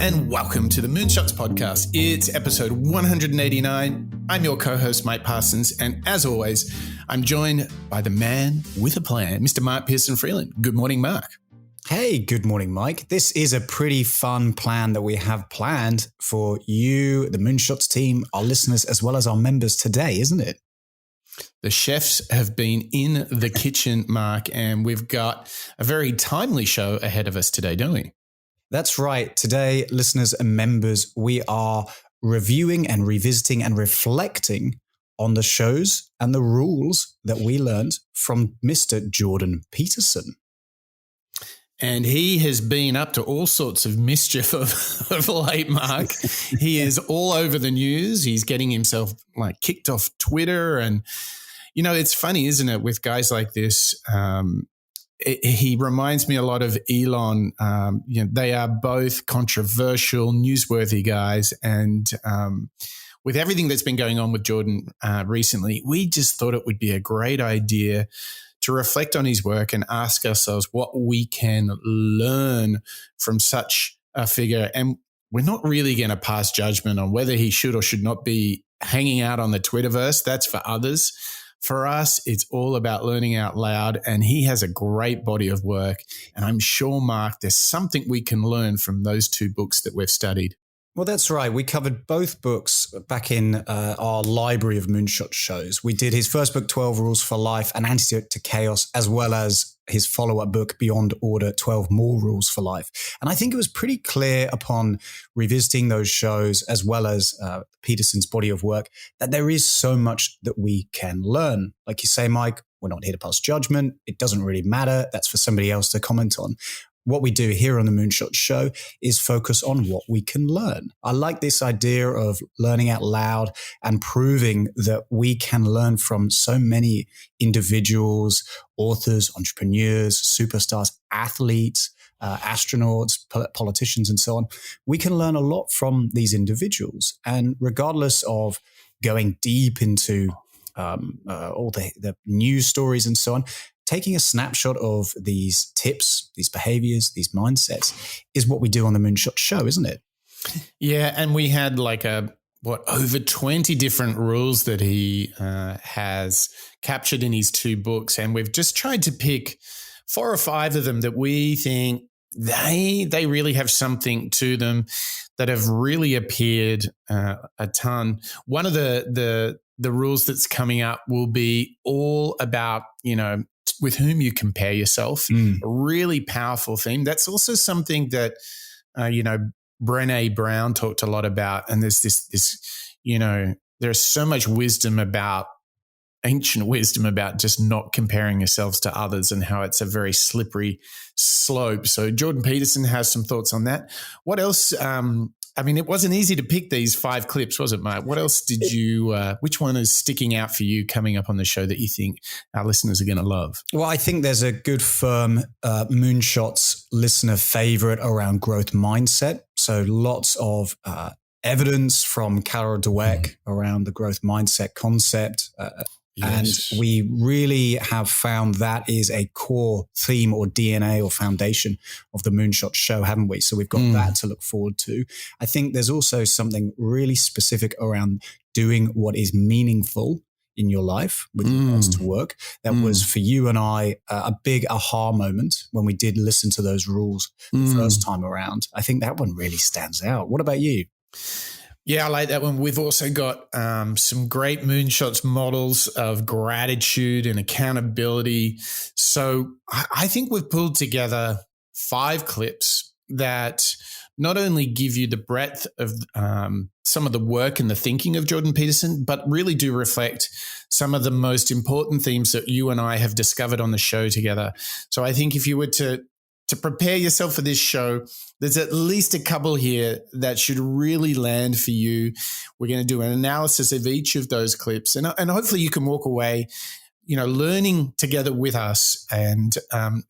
and welcome to the Moonshots podcast. It's episode 189. I'm your co-host, Mike Parsons, and as always, I'm joined by the man with a plan, Mr. Mark Pearson Freeland. Good morning, Mark. Hey, good morning, Mike. This is a pretty fun plan that we have planned for you, the Moonshots team, our listeners, as well as our members today, isn't it? The chefs have been in the kitchen, Mark, and we've got a very timely show ahead of us today, don't we? That's right. Today, listeners and members, we are reviewing and revisiting and reflecting on the shows and the rules that we learned from Mr. Jordan Peterson. And he has been up to all sorts of mischief of late, Mark. He is all over the news. He's getting himself kicked off Twitter. And, it's funny, isn't it, with guys like this? He reminds me a lot of Elon. They are both controversial, newsworthy guys. And with everything that's been going on with Jordan recently, we just thought it would be a great idea to reflect on his work and ask ourselves what we can learn from such a figure. And we're not really going to pass judgment on whether he should or should not be hanging out on the Twitterverse. That's for others. For us, it's all about learning out loud, and he has a great body of work. And I'm sure, Mark, there's something we can learn from those two books that we've studied. Well, that's right. We covered both books back in our library of Moonshot shows. We did his first book, 12 Rules for Life, an Antidote to Chaos, as well as his follow-up book, Beyond Order, 12 More Rules for Life. And I think it was pretty clear upon revisiting those shows, as well as Peterson's body of work, that there is so much that we can learn. Like you say, Mike, we're not here to pass judgment. It doesn't really matter. That's for somebody else to comment on. What we do here on the Moonshot Show is focus on what we can learn. I like this idea of learning out loud and proving that we can learn from so many individuals, authors, entrepreneurs, superstars, athletes, astronauts, politicians, and so on. We can learn a lot from these individuals. And regardless of going deep into all the news stories and so on, taking a snapshot of these tips, these behaviors, these mindsets is what we do on the Moonshot Show, isn't it? Yeah, and we had over 20 different rules that he has captured in his two books, and we've just tried to pick 4 or 5 of them that we think they really have something to them that have really appeared a ton. One of the rules that's coming up will be all about, with whom you compare yourself. A really powerful theme. That's also something that, Brené Brown talked a lot about. And there's there's so much ancient wisdom about just not comparing yourselves to others and how it's a very slippery slope. So Jordan Peterson has some thoughts on that. What else? It wasn't easy to pick these 5 clips, was it, Mike? What else did which one is sticking out for you coming up on the show that you think our listeners are going to love? Well, I think there's a good firm Moonshots listener favorite around growth mindset. So lots of evidence from Carol Dweck around the growth mindset concept. Yes. And we really have found that is a core theme or DNA or foundation of the Moonshot Show, haven't we? So we've got that to look forward to. I think there's also something really specific around doing what is meaningful in your life with regards to work. That was for you and I a big aha moment when we did listen to those rules the first time around. I think that one really stands out. What about you? Yeah, I like that one. We've also got some great Moonshots models of gratitude and accountability. So I think we've pulled together 5 clips that not only give you the breadth of some of the work and the thinking of Jordan Peterson, but really do reflect some of the most important themes that you and I have discovered on the show together. So I think if you were to prepare yourself for this show, there's at least a couple here that should really land for you. We're going to do an analysis of each of those clips, and hopefully you can walk away, learning together with us and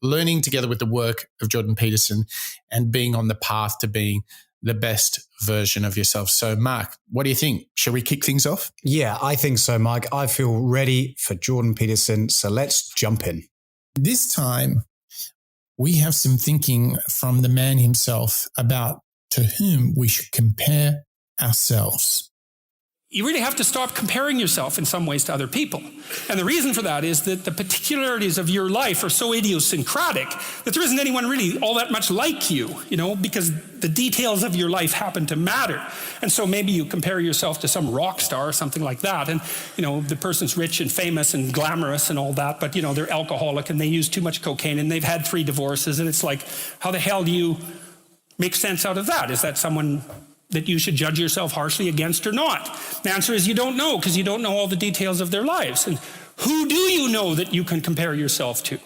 learning together with the work of Jordan Peterson and being on the path to being the best version of yourself. So, Mark, what do you think? Shall we kick things off? Yeah, I think so, Mike. I feel ready for Jordan Peterson, so let's jump in. This time, we have some thinking from the man himself about to whom we should compare ourselves. You really have to stop comparing yourself in some ways to other people. And the reason for that is that the particularities of your life are so idiosyncratic that there isn't anyone really all that much like you, because the details of your life happen to matter. And so maybe you compare yourself to some rock star or something like that. And, the person's rich and famous and glamorous and all that, but, they're alcoholic and they use too much cocaine and they've had 3 divorces. And it's like, how the hell do you make sense out of that? Is that someone that you should judge yourself harshly against or not? The answer is you don't know, because you don't know all the details of their lives. And who do you know that you can compare yourself to?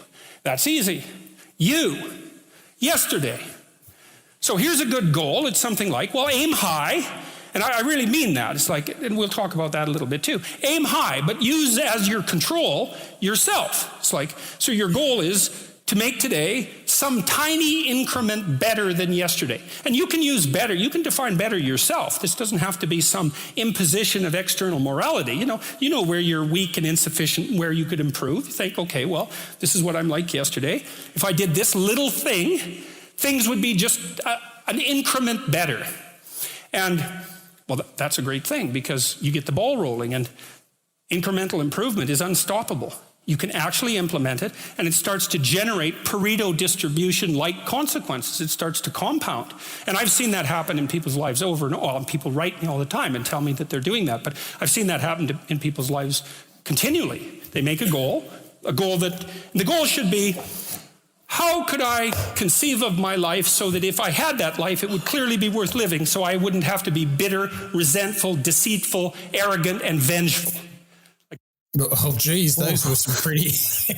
That's easy. You. Yesterday. So here's a good goal. It's something like, aim high. And I really mean that. It's like, and we'll talk about that a little bit too. Aim high, but use as your control yourself. It's like, so your goal is to make today some tiny increment better than yesterday. And you can use better, you can define better yourself. This doesn't have to be some imposition of external morality. You know where you're weak and insufficient, where you could improve. You think, okay, this is what I'm like yesterday. If I did this little thing, things would be just an increment better. And, that's a great thing, because you get the ball rolling, and incremental improvement is unstoppable. You can actually implement it, and it starts to generate Pareto distribution-like consequences. It starts to compound. And I've seen that happen in people's lives over and over. And people write me all the time and tell me that they're doing that. But I've seen that happen in people's lives continually. They make a goal that, the goal should be, how could I conceive of my life so that if I had that life, it would clearly be worth living, so I wouldn't have to be bitter, resentful, deceitful, arrogant, and vengeful. Oh, geez, those were some pretty... He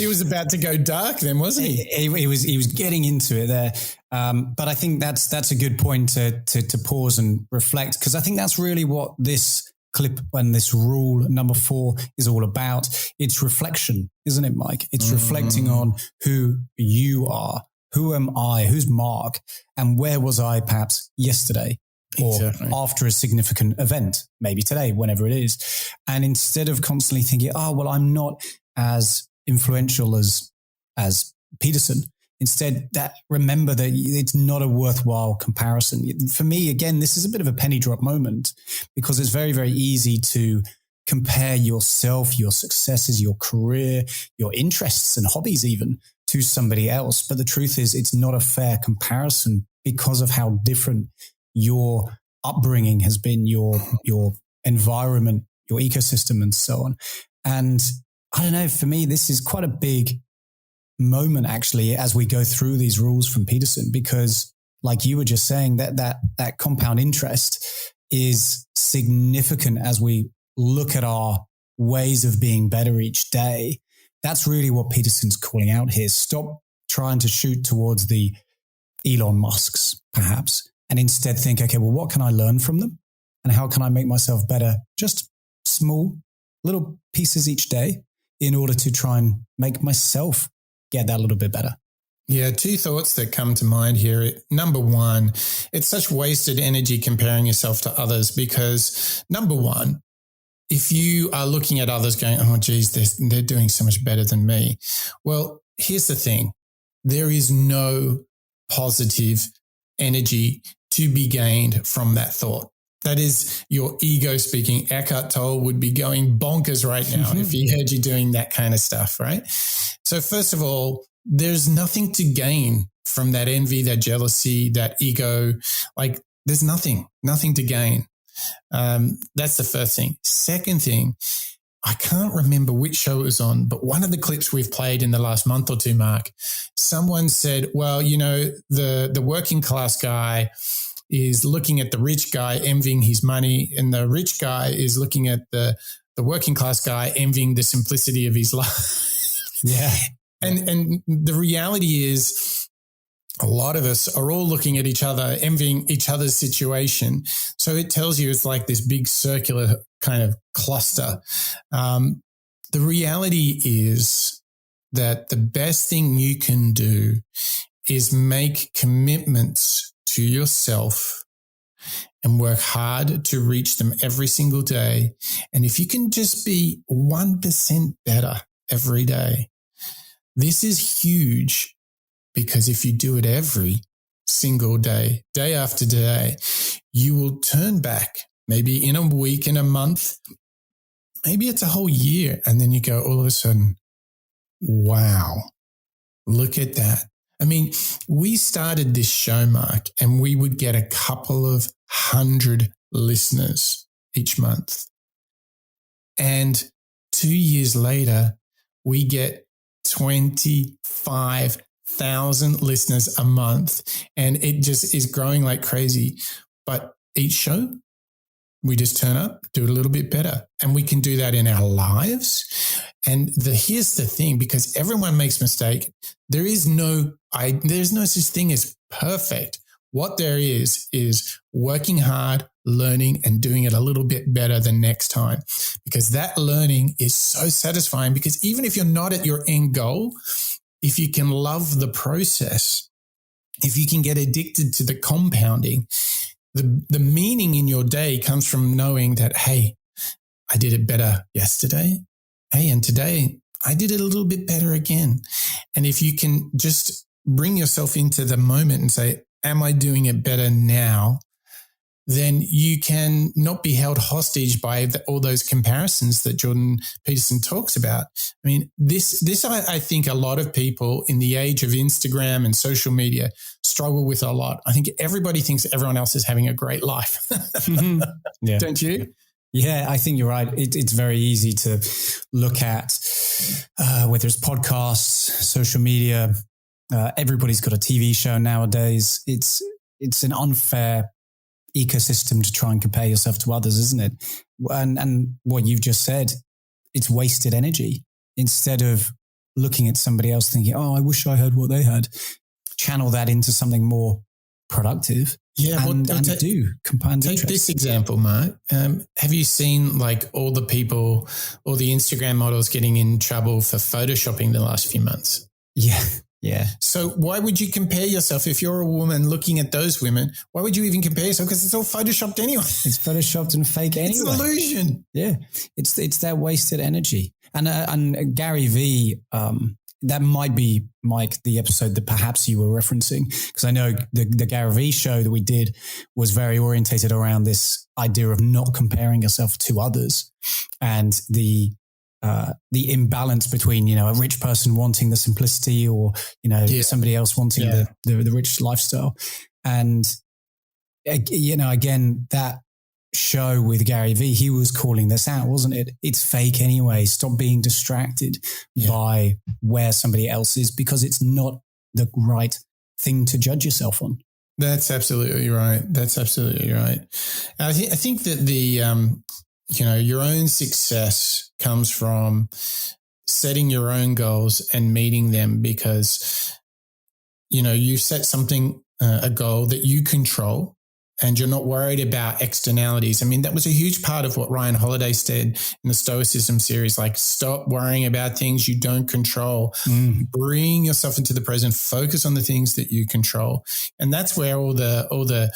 was about to go dark then, wasn't he? He was getting into it there. But I think that's a good point to pause and reflect, because I think that's really what this clip and this rule number 4 is all about. It's reflection, isn't it, Mike? It's reflecting on who you are. Who am I? Who's Mark? And where was I perhaps yesterday? Or after a significant event, maybe today, whenever it is. And instead of constantly thinking, I'm not as influential as Peterson, instead remember that it's not a worthwhile comparison. For me, again, this is a bit of a penny drop moment, because it's very, very easy to compare yourself, your successes, your career, your interests and hobbies even to somebody else. But the truth is, it's not a fair comparison because of how different your upbringing has been, your environment, your ecosystem, and so on. And I don't know, for me, this is quite a big moment actually as we go through these rules from Peterson, because like you were just saying, that compound interest is significant as we look at our ways of being better each day. That's really what Peterson's calling out here. Stop trying to shoot towards the Elon Musks, perhaps, and instead think, okay, what can I learn from them? And how can I make myself better? Just small little pieces each day in order to try and make myself get that little bit better. Yeah, 2 thoughts that come to mind here. Number 1, it's such wasted energy comparing yourself to others, because number 1, if you are looking at others going, oh, geez, they're doing so much better than me. Well, here's the thing. There is no positive energy to be gained from that thought. That is your ego speaking. Eckhart Tolle would be going bonkers right now if he heard you doing that kind of stuff, right? So first of all, there's nothing to gain from that envy, that jealousy, that ego. Like there's nothing to gain. That's the first thing. Second thing, I can't remember which show it was on, but one of the clips we've played in the last month or two, Mark, someone said, well, the working class guy is looking at the rich guy envying his money, and the rich guy is looking at the working class guy envying the simplicity of his life. Yeah. And the reality is a lot of us are all looking at each other, envying each other's situation. So it tells you it's like this big circular kind of cluster. The reality is that the best thing you can do is make commitments to yourself and work hard to reach them every single day. And if you can just be 1% better every day, this is huge, because if you do it every single day, day after day, you will turn back maybe in a week, in a month, maybe it's a whole year. And then you go all of a sudden, wow, look at that. I mean, we started this show, Mark, and we would get a couple of 100 listeners each month. And 2 years later, we get 25,000 listeners a month, and it just is growing like crazy. But each show, we just turn up, do it a little bit better. And we can do that in our lives. And here's the thing, because everyone makes mistake. There's no such thing as perfect. What there is working hard, learning, and doing it a little bit better the next time. Because that learning is so satisfying, because even if you're not at your end goal, if you can love the process, if you can get addicted to the compounding, the meaning in your day comes from knowing that, hey, I did it better yesterday. Hey, and today I did it a little bit better again. And if you can just bring yourself into the moment and say, am I doing it better now? Then you can not be held hostage by all those comparisons that Jordan Peterson talks about. I mean, this I think a lot of people in the age of Instagram and social media struggle with a lot. I think everybody thinks everyone else is having a great life. Yeah. Don't you? Yeah, I think you're right. It's very easy to look at whether it's podcasts, social media. Everybody's got a TV show nowadays. It's an unfair ecosystem to try and compare yourself to others, isn't it? And what you've just said, it's wasted energy. Instead of looking at somebody else thinking, oh, I wish I had what they had, channel that into something more productive. Yeah, compound take interest. this example, Mark. Have you seen like all the people, all the Instagram models getting in trouble for photoshopping the last few months? Yeah. Yeah. So why would you compare yourself if you're a woman looking at those women? Why would you even compare yourself? Because it's all photoshopped anyway. It's photoshopped and fake anyway. It's an illusion. Yeah. It's that wasted energy. And Gary V, that might be, Mike, the episode that perhaps you were referencing, because I know the Gary V show that we did was very orientated around this idea of not comparing yourself to others and the imbalance between, a rich person wanting the simplicity or, somebody else wanting the rich lifestyle. And, again, that show with Gary V, he was calling this out, wasn't it? It's fake anyway. Stop being distracted by where somebody else is, because it's not the right thing to judge yourself on. That's absolutely right. I think that your own success comes from setting your own goals and meeting them, because, you set something, a goal that you control, and you're not worried about externalities. I mean, that was a huge part of what Ryan Holiday said in the Stoicism series, like stop worrying about things you don't control. Bring yourself into the present, focus on the things that you control. And that's where all the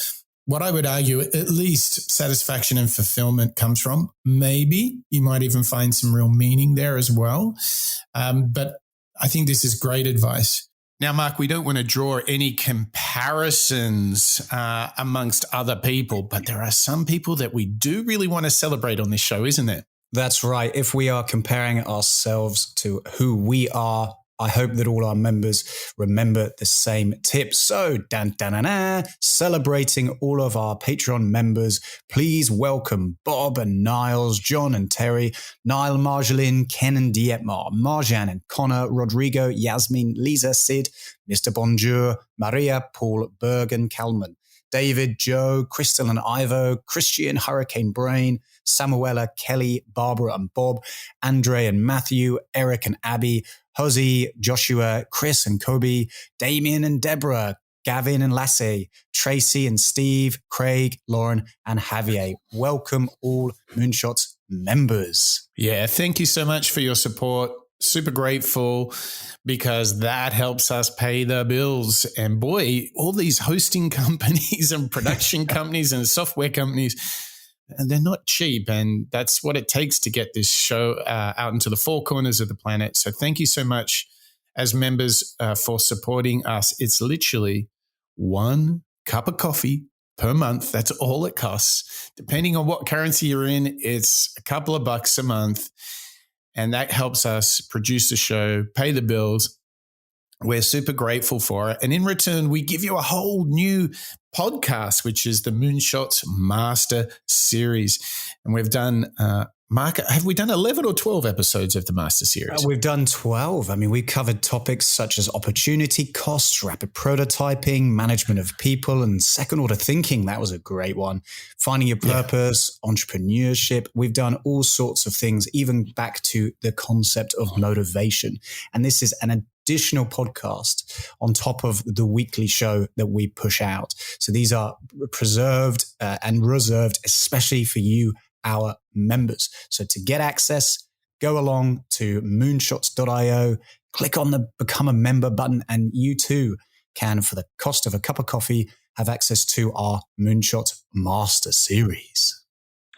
what I would argue, at least satisfaction and fulfillment comes from. Maybe you might even find some real meaning there as well. But I think this is great advice. Now, Mark, we don't want to draw any comparisons amongst other people, but there are some people that we do really want to celebrate on this show, isn't there? That's right. If we are comparing ourselves to who we are, I hope that all our members remember the same tip. So, celebrating all of our Patreon members, please welcome Bob and Niles, John and Terry, Niall, Marjolaine, Ken and Dietmar, Marjan and Connor, Rodrigo, Yasmin, Lisa, Sid, Mr. Bonjour, Maria, Paul, Bergen, Kalman, David, Joe, Crystal and Ivo, Christian, Hurricane Brain, Samuela, Kelly, Barbara and Bob, Andre and Matthew, Eric and Abby, Hosey, Joshua, Chris and Kobe, Damien and Deborah, Gavin and Lassie, Tracy and Steve, Craig, Lauren and Javier. Welcome all Moonshot's members. Yeah, thank you so much for your support. Super grateful, because that helps us pay the bills. And boy, all these hosting companies and production companies and software companies, and they're not cheap, and that's what it takes to get this show out into the four corners of the planet. So thank you so much as members for supporting us. It's literally 1 cup of coffee per month. That's all it costs. Depending on what currency you're in, it's a couple of bucks a month. And that helps us produce the show, pay the bills. We're super grateful for it. And in return, we give you a whole new podcast, which is the Moonshot's Master Series. And we've done, Mark, have we done 11 or 12 episodes of the Master Series? We've done 12. I mean, we covered topics such as opportunity costs, rapid prototyping, management of people, and second-order thinking. That was a great one. Finding your purpose, entrepreneurship. We've done all sorts of things, even back to the concept of motivation. And this is an additional podcast on top of the weekly show that we push out. So these are preserved and reserved especially for you, our members. So to get access, go along to moonshots.io, click on the Become a Member button, and you too can, for the cost of a cup of coffee, have access to our Moonshot Master Series.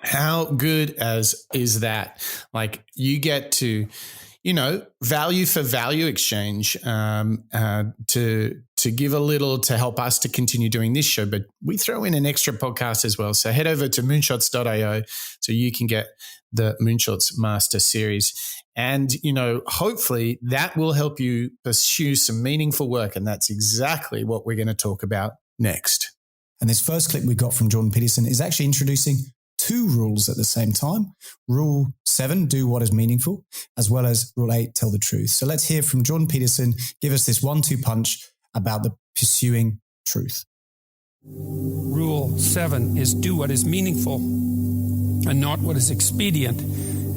How good is that? Like, you get to, value for value exchange to give a little to help us to continue doing this show. But we throw in an extra podcast as well. So head over to moonshots.io so you can get the Moonshots Master Series. And, hopefully that will help you pursue some meaningful work. And that's exactly what we're going to talk about next. And this first clip we got from Jordan Peterson is actually introducing 2 rules at the same time. Rule 7, do what is meaningful, as well as Rule 8, tell the truth. So let's hear from Jordan Peterson. Give us this 1-2 punch about the pursuing truth. Rule 7 is do what is meaningful and not what is expedient.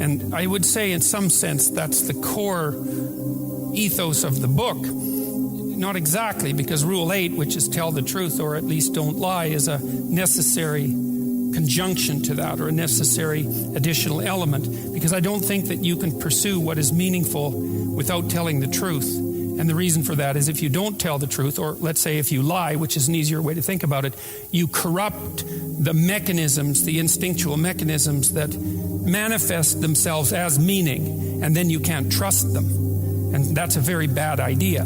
And I would say in some sense that's the core ethos of the book. Not exactly, because Rule 8, which is tell the truth or at least don't lie, is a necessary conjunction to that, or a necessary additional element, because I don't think that you can pursue what is meaningful without telling the truth. And the reason for that is if you don't tell the truth, or let's say if you lie, which is an easier way to think about it, you corrupt the mechanisms, the instinctual mechanisms that manifest themselves as meaning, and then you can't trust them. And that's a very bad idea.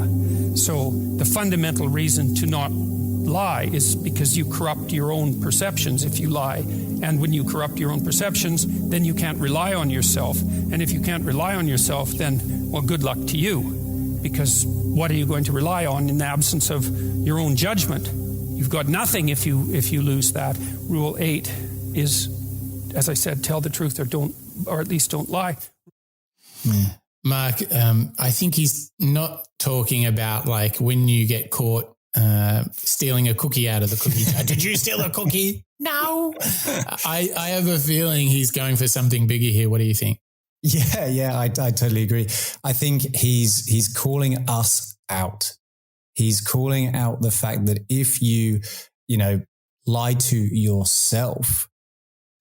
So the fundamental reason to not lie is because you corrupt your own perceptions if you lie. And when you corrupt your own perceptions, then you can't rely on yourself. And if you can't rely on yourself, then, well, good luck to you. Because what are you going to rely on in the absence of your own judgment? You've got nothing if you lose that. Rule 8 is, as I said, tell the truth or at least don't lie. Mark, I think he's not talking about like when you get caught stealing a cookie out of the cookie jar. Did you steal a cookie? No. I have a feeling he's going for something bigger here. What do you think? Yeah, I totally agree. I think he's calling us out. He's calling out the fact that if you lie to yourself,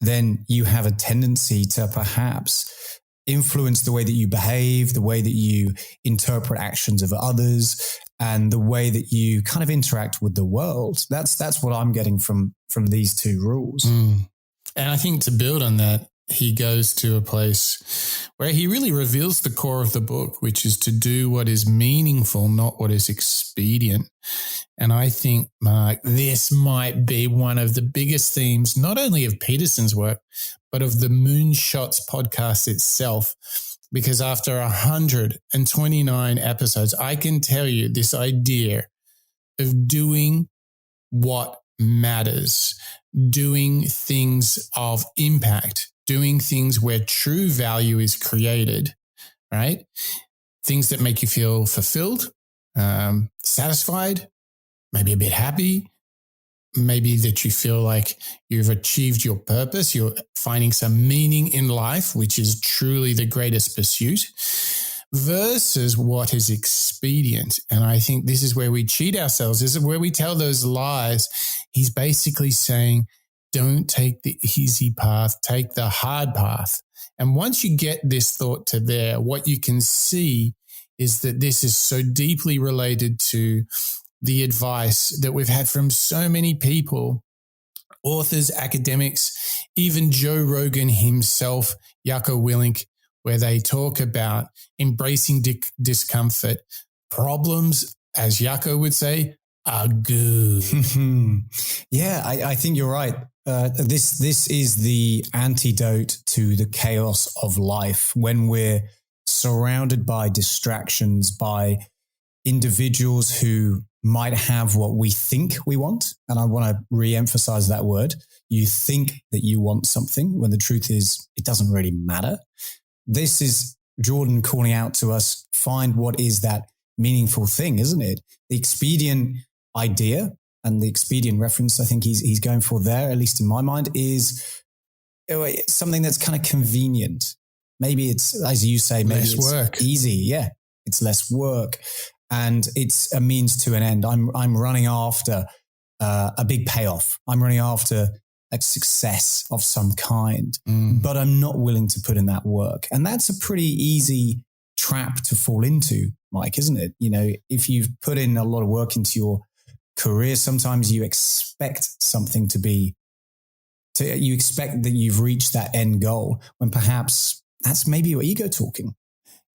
then you have a tendency to perhaps influence the way that you behave, the way that you interpret actions of others, and the way that you kind of interact with the world. That's what I'm getting from these 2 rules. And I think to build on that, he goes to a place where he really reveals the core of the book, which is to do what is meaningful, not what is expedient. And I think, Mark, this might be one of the biggest themes, not only of Peterson's work, but of the Moonshots podcast itself. Because after 129 episodes, I can tell you this idea of doing what matters, doing things of impact, doing things where true value is created, right? Things that make you feel fulfilled, satisfied, maybe a bit happy, maybe that you feel like you've achieved your purpose, you're finding some meaning in life, which is truly the greatest pursuit, versus what is expedient. And I think this is where we cheat ourselves. This is where we tell those lies. He's basically saying, don't take the easy path, take the hard path. And once you get this thought to there, what you can see is that this is so deeply related to the advice that we've had from so many people, authors, academics, even Joe Rogan himself, Jocko Willink, where they talk about embracing discomfort. Problems, as Jocko would say, are good. Yeah, I think you're right. This is the antidote to the chaos of life when we're surrounded by distractions, by individuals who might have what we think we want. And I want to re-emphasize that word. You think that you want something when the truth is it doesn't really matter. This is Jordan calling out to us, find what is that meaningful thing, isn't it? The Expedient idea and the Expedient reference I think he's going for there, at least in my mind, is something that's kind of convenient. Maybe it's, as you say, maybe less it's work. Easy. Yeah, it's less work. And it's a means to an end. I'm running after a big payoff. I'm running after a success of some kind, but I'm not willing to put in that work. And that's a pretty easy trap to fall into, Mike, isn't it? You know, if you've put in a lot of work into your career, sometimes you expect something you expect that you've reached that end goal when perhaps that's maybe your ego talking.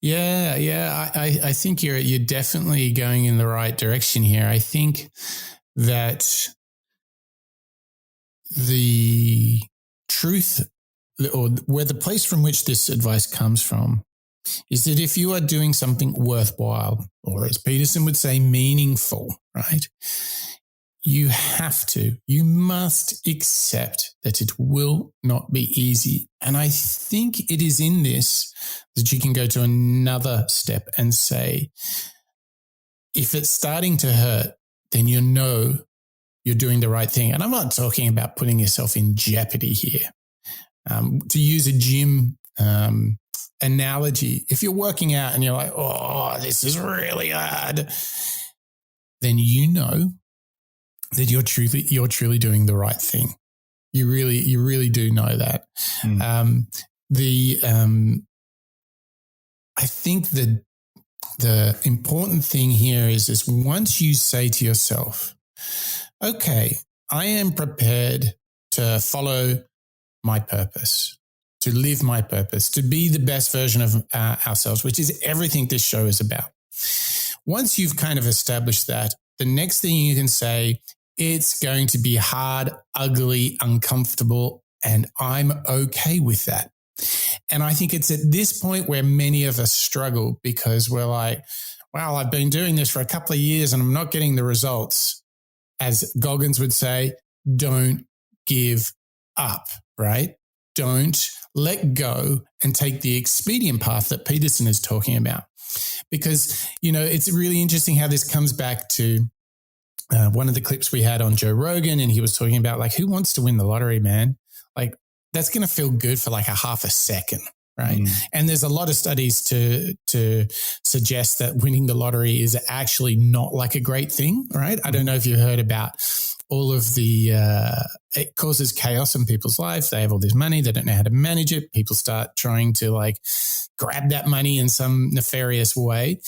Yeah. I think you're definitely going in the right direction here. I think that the truth, or where the place from which this advice comes from, is that if you are doing something worthwhile, or as Peterson would say, meaningful, right? You must accept that it will not be easy. And I think it is in this that you can go to another step and say, if it's starting to hurt, then you know you're doing the right thing. And I'm not talking about putting yourself in jeopardy here. To use a gym analogy, if you're working out and you're like, oh, this is really hard, then you know that you're truly doing the right thing. You really do know that. I think the important thing here is once you say to yourself, okay, I am prepared to follow my purpose, to live my purpose, to be the best version of ourselves, which is everything this show is about. Once you've kind of established that, the next thing you can say, it's going to be hard, ugly, uncomfortable, and I'm okay with that. And I think it's at this point where many of us struggle because we're like, well, I've been doing this for a couple of years and I'm not getting the results. As Goggins would say, don't give up, right? Don't let go and take the expedient path that Peterson is talking about. Because, you know, it's really interesting how this comes back to one of the clips we had on Joe Rogan, and he was talking about like, who wants to win the lottery, man? Like, that's going to feel good for like a half a second, right? And there's a lot of studies to suggest that winning the lottery is actually not like a great thing, right? I don't know if you heard about all of the, it causes chaos in people's lives. They have all this money. They don't know how to manage it. People start trying to like grab that money in some nefarious way.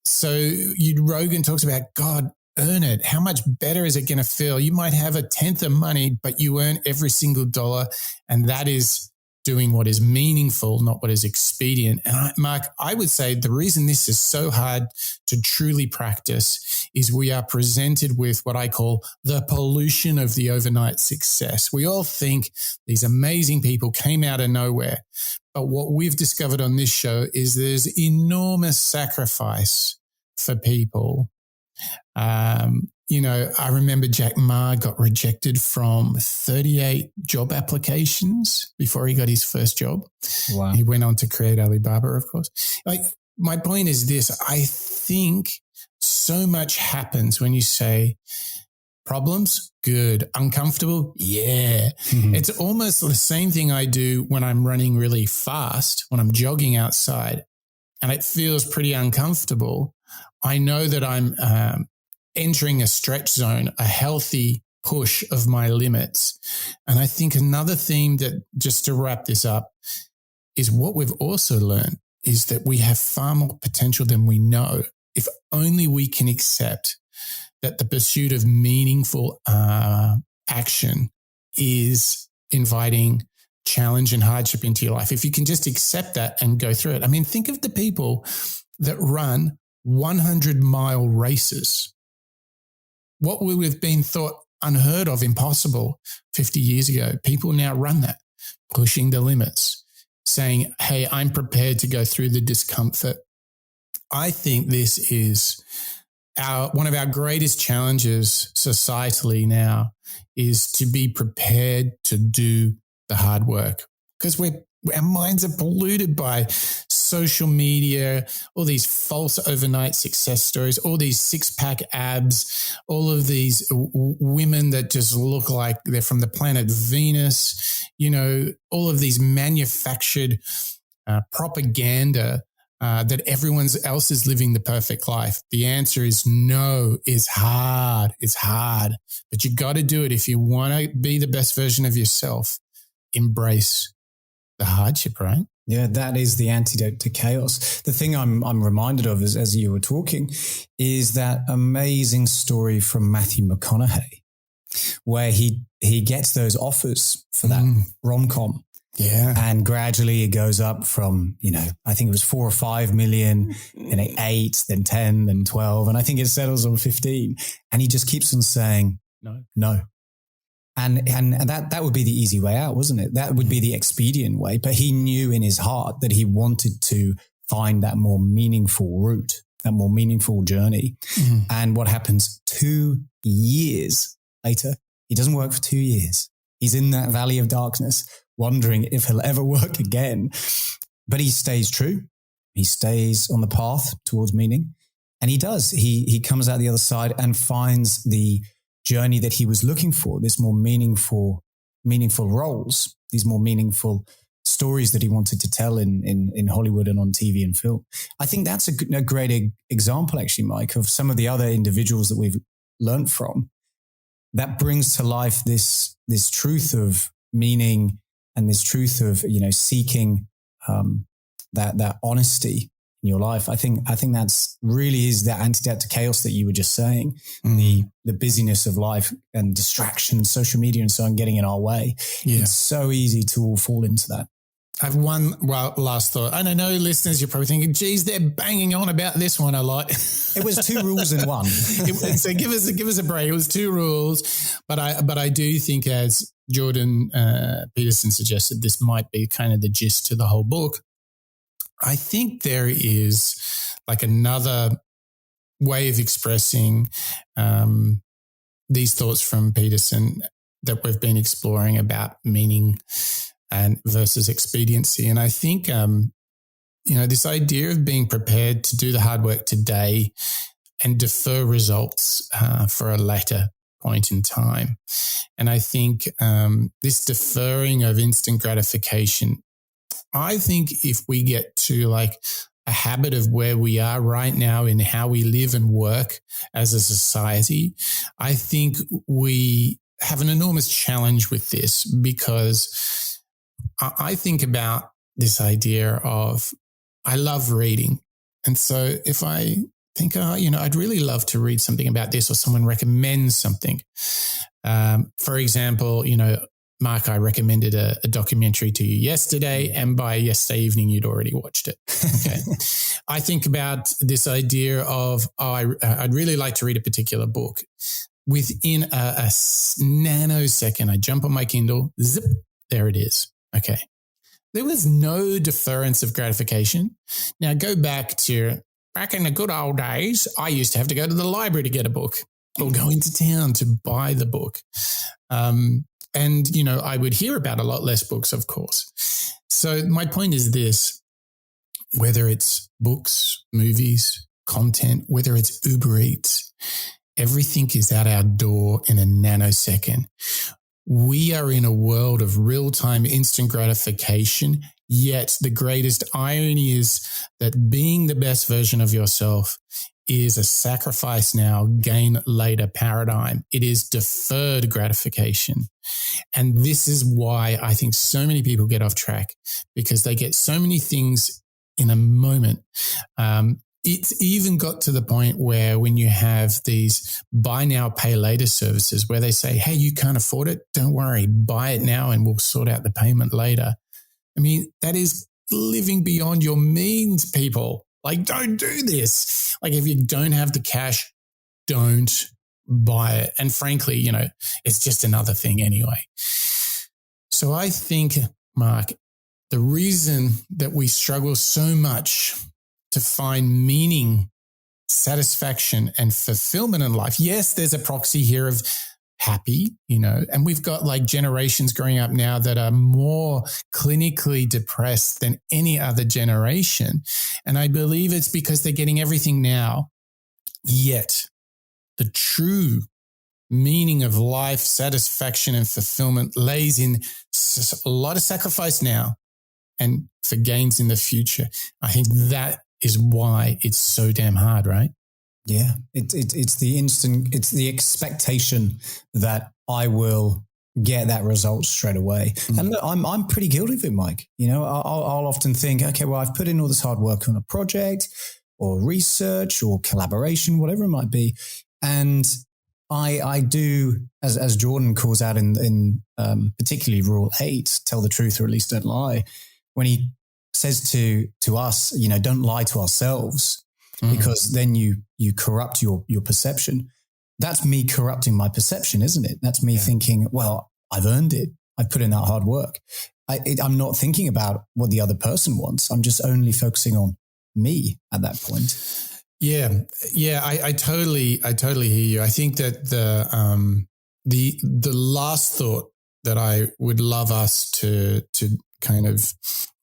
So Rogan talks about, God, earn it. How much better is it going to feel? You might have a tenth of money, but you earn every single dollar. And that is doing what is meaningful, not what is expedient. And Mark, I would say the reason this is so hard to truly practice is we are presented with what I call the pollution of the overnight success. We all think these amazing people came out of nowhere. But what we've discovered on this show is there's enormous sacrifice for people. You know, I remember Jack Ma got rejected from 38 job applications before he got his first job. Wow. He went on to create Alibaba, of course. Like, my point is this, I think so much happens when you say problems, good, uncomfortable, yeah. It's almost the same thing I do when I'm running really fast, when I'm jogging outside and it feels pretty uncomfortable. I know that I'm entering a stretch zone, a healthy push of my limits. And I think another theme that, just to wrap this up, is what we've also learned is that we have far more potential than we know. If only we can accept that the pursuit of meaningful action is inviting challenge and hardship into your life. If you can just accept that and go through it. I mean, think of the people that run 100-mile races. what would have been thought unheard of, impossible 50 years ago, people now run that, pushing the limits, saying, hey, I'm prepared to go through the discomfort. I think this is one of our greatest challenges societally now, is to be prepared to do the hard work, because our minds are polluted by social media, all these false overnight success stories, all these six-pack abs, all of these women that just look like they're from the planet Venus, all of these manufactured propaganda that everyone else is living the perfect life. The answer is no. It's hard. It's hard. But you got to do it if you want to be the best version of yourself. Embrace the hardship, right? Yeah, that is the antidote to chaos. The thing I'm reminded of as you were talking is that amazing story from Matthew McConaughey, where he gets those offers for that rom-com. Yeah. And gradually it goes up from, I think it was 4 or 5 million, then 8, then 10, then 12. And I think it settles on 15. And he just keeps on saying, no. And that would be the easy way out, wasn't it? That would be the expedient way. But he knew in his heart that he wanted to find that more meaningful route, that more meaningful journey. And what happens 2 years later? He doesn't work for 2 years. He's in that valley of darkness, wondering if he'll ever work again. But he stays true. He stays on the path towards meaning. And he does. He comes out the other side and finds the journey that he was looking for, this more meaningful roles, these more meaningful stories that he wanted to tell in Hollywood and on TV and film. I think that's a great example, actually, Mike, of some of the other individuals that we've learned from that brings to life this truth of meaning and this truth of, seeking that honesty in your life. I think that's really is that antidote to chaos that you were just saying. The busyness of life and distractions, social media and so on getting in our way. Yeah. It's so easy to all fall into that. I have one last thought. And I know listeners, you're probably thinking, geez, they're banging on about this one a lot. It was 2 rules in one. So give us a break. It was 2 rules. But I do think, as Jordan Peterson suggested, this might be kind of the gist to the whole book. I think there is like another way of expressing these thoughts from Peterson that we've been exploring about meaning and versus expediency. And I think, this idea of being prepared to do the hard work today and defer results for a later point in time. And I think this deferring of instant gratification, I think if we get to like a habit of where we are right now in how we live and work as a society, I think we have an enormous challenge with this, because I think about this idea of, I love reading. And so if I think, I'd really love to read something about this, or someone recommends something. For example, Mark, I recommended a documentary to you yesterday, and by yesterday evening, you'd already watched it. Okay. I think about this idea of, I'd really like to read a particular book. Within a nanosecond, I jump on my Kindle, zip, there it is. Okay. There was no deference of gratification. Now go back in the good old days, I used to have to go to the library to get a book, or go into town to buy the book. And, I would hear about a lot less books, of course. So my point is this: whether it's books, movies, content, whether it's Uber Eats, everything is at our door in a nanosecond. We are in a world of real-time instant gratification, yet the greatest irony is that being the best version of yourself is a sacrifice now, gain later paradigm. It is deferred gratification. And this is why I think so many people get off track, because they get so many things in a moment. It's even got to the point where when you have these buy now, pay later services where they say, hey, you can't afford it, don't worry, buy it now and we'll sort out the payment later. I mean, that is living beyond your means, people. Like, don't do this. Like, if you don't have the cash, don't buy it. And frankly, it's just another thing anyway. So I think, Mark, the reason that we struggle so much to find meaning, satisfaction, and fulfillment in life, yes, there's a proxy here of happy, and we've got like generations growing up now that are more clinically depressed than any other generation. And I believe it's because they're getting everything now. Yet the true meaning of life, satisfaction, and fulfillment lays in a lot of sacrifice now and for gains in the future. I think that is why it's so damn hard, right? Yeah, it's the expectation that I will get that result straight away. Mm. And look, I'm pretty guilty of it, Mike. I'll often think, okay, well, I've put in all this hard work on a project or research or collaboration, whatever it might be, and I do, as Jordan calls out in particularly Rule 8, tell the truth or at least don't lie, when he says to us, don't lie to ourselves. Because then you corrupt your perception. That's me corrupting my perception, isn't it? That's me thinking, well, I've earned it. I've put in that hard work. I'm not thinking about what the other person wants. I'm just only focusing on me at that point. Yeah. I totally hear you. I think that the last thought that I would love us to kind of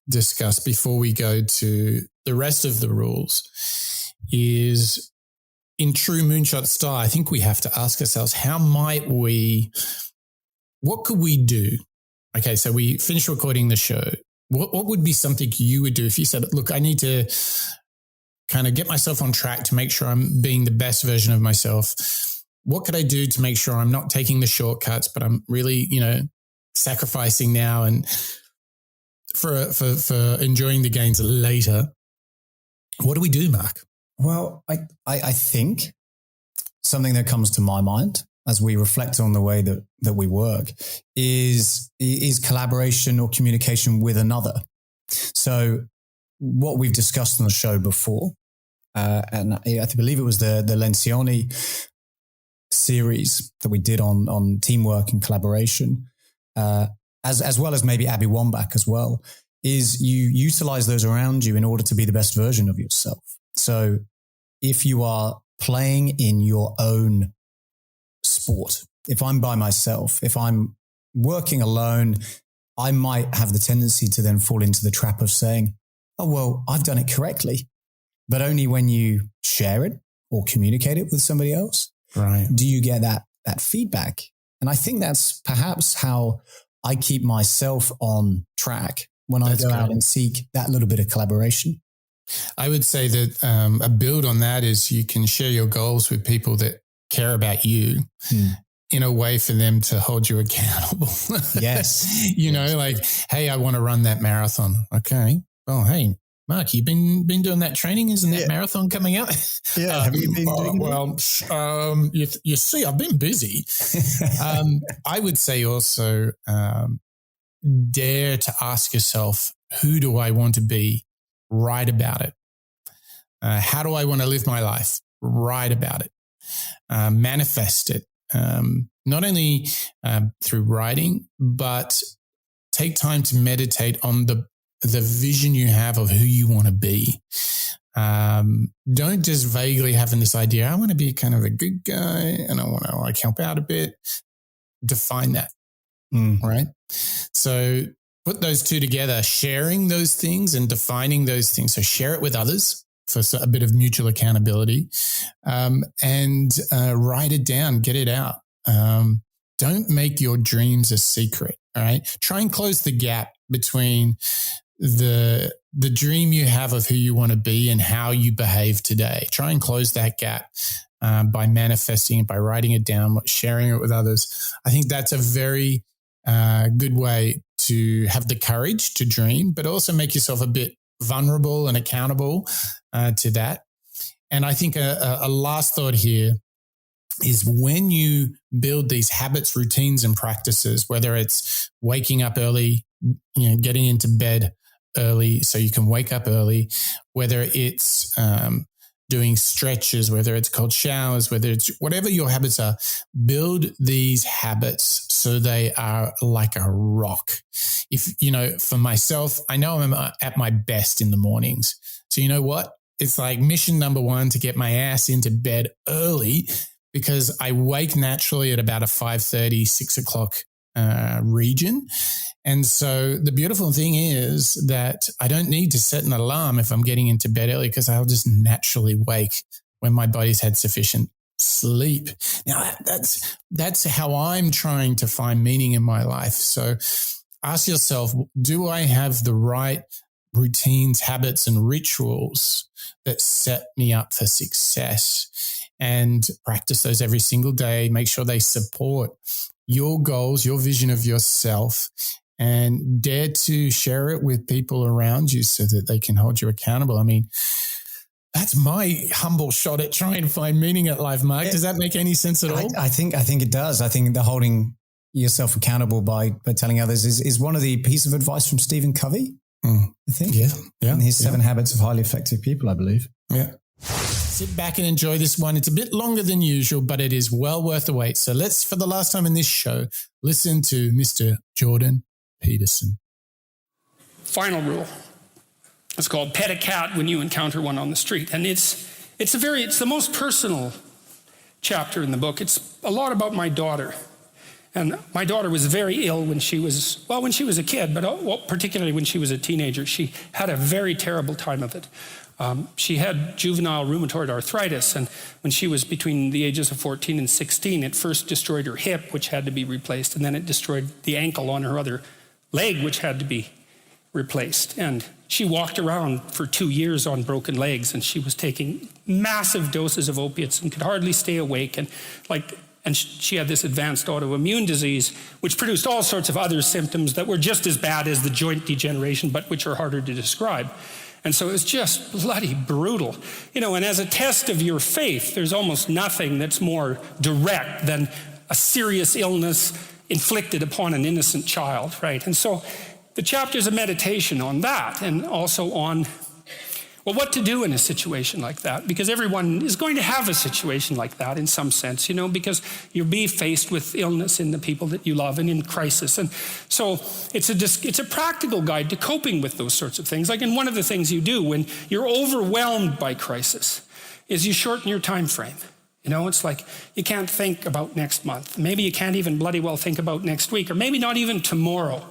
discuss before we go to the rest of the rules is, in true Moonshot style, I think we have to ask ourselves, what could we do? Okay, so we finished recording the show. What would be something you would do if you said, look, I need to kind of get myself on track to make sure I'm being the best version of myself. What could I do to make sure I'm not taking the shortcuts, but I'm really, sacrificing now and for enjoying the gains later? What do we do, Mark? Well, I think something that comes to my mind as we reflect on the way that we work is collaboration or communication with another. So what we've discussed on the show before, and I believe it was the Lencioni series that we did on teamwork and collaboration, as well as maybe Abby Wambach as well, is you utilize those around you in order to be the best version of yourself. So if you are playing in your own sport, if I'm by myself, if I'm working alone, I might have the tendency to then fall into the trap of saying, oh, well, I've done it correctly. But only when you share it or communicate it with somebody else, right, do you get that feedback. And I think that's perhaps how I keep myself on track when I go out and seek that little bit of collaboration. I would say that a build on that is you can share your goals with people that care about you in a way for them to hold you accountable. Yes. Like, hey, I want to run that marathon. Okay. Oh, hey, Mark, you've been doing that training? Isn't that marathon coming up? Yeah. Have you been doing that? You see, I've been busy. I would say also dare to ask yourself, who do I want to be? Write about it. How do I want to live my life? Write about it. Manifest it. Not only through writing, but take time to meditate on the vision you have of who you want to be. Don't just vaguely having this idea, I want to be kind of a good guy and I want to help out a bit. Define that. Right? So put those two together, sharing those things and defining those things. So share it with others for a bit of mutual accountability, and write it down, get it out. Don't make your dreams a secret. All right. Try and close the gap between the dream you have of who you want to be and how you behave today. Try and close that gap by manifesting it, by writing it down, sharing it with others. I think that's a very good way to have the courage to dream, but also make yourself a bit vulnerable and accountable to that. And I think a last thought here is when you build these habits, routines, and practices, whether it's waking up early, getting into bed early so you can wake up early, whether it's doing stretches, whether it's cold showers, whether it's whatever your habits are, build these habits so they are like a rock. If, for myself, I know I'm at my best in the mornings. So you know what? It's like mission number one to get my ass into bed early, because I wake naturally at about a 5:30, 6 o'clock region. And so the beautiful thing is that I don't need to set an alarm if I'm getting into bed early, because I'll just naturally wake when my body's had sufficient sleep. Now, that's how I'm trying to find meaning in my life. So ask yourself, do I have the right routines, habits, and rituals that set me up for success? And practice those every single day. Make sure they support your goals, your vision of yourself, and dare to share it with people around you so that they can hold you accountable. I mean, that's my humble shot at trying to find meaning at life, Mark. Does that make any sense at all? I think it does. I think the holding yourself accountable by telling others is one of the pieces of advice from Stephen Covey, I think. Yeah. And his 7 Habits of Highly Effective People, I believe. Yeah. Sit back and enjoy this one. It's a bit longer than usual, but it is well worth the wait. So let's, for the last time in this show, listen to Mr. Jordan Peterson. Final rule. It's called pet a cat when you encounter one on the street. And it's the most personal chapter in the book. It's a lot about my daughter. And my daughter was very ill when she was a kid, but particularly when she was a teenager. She had a very terrible time of it. She had juvenile rheumatoid arthritis, and when she was between the ages of 14 and 16, it first destroyed her hip, which had to be replaced, and then it destroyed the ankle on her other leg, which had to be replaced. And she walked around for 2 years on broken legs, and she was taking massive doses of opiates and could hardly stay awake. And she had this advanced autoimmune disease, which produced all sorts of other symptoms that were just as bad as the joint degeneration, but which are harder to describe. And so it was just bloody brutal. And as a test of your faith, there's almost nothing that's more direct than a serious illness inflicted upon an innocent child, right? And so the chapter is a meditation on that, and also on, what to do in a situation like that, because everyone is going to have a situation like that in some sense, because you'll be faced with illness in the people that you love and in crisis. And so it's a practical guide to coping with those sorts of things. Like, and one of the things you do when you're overwhelmed by crisis is you shorten your time frame. It's like you can't think about next month. Maybe you can't even bloody well think about next week, or maybe not even tomorrow.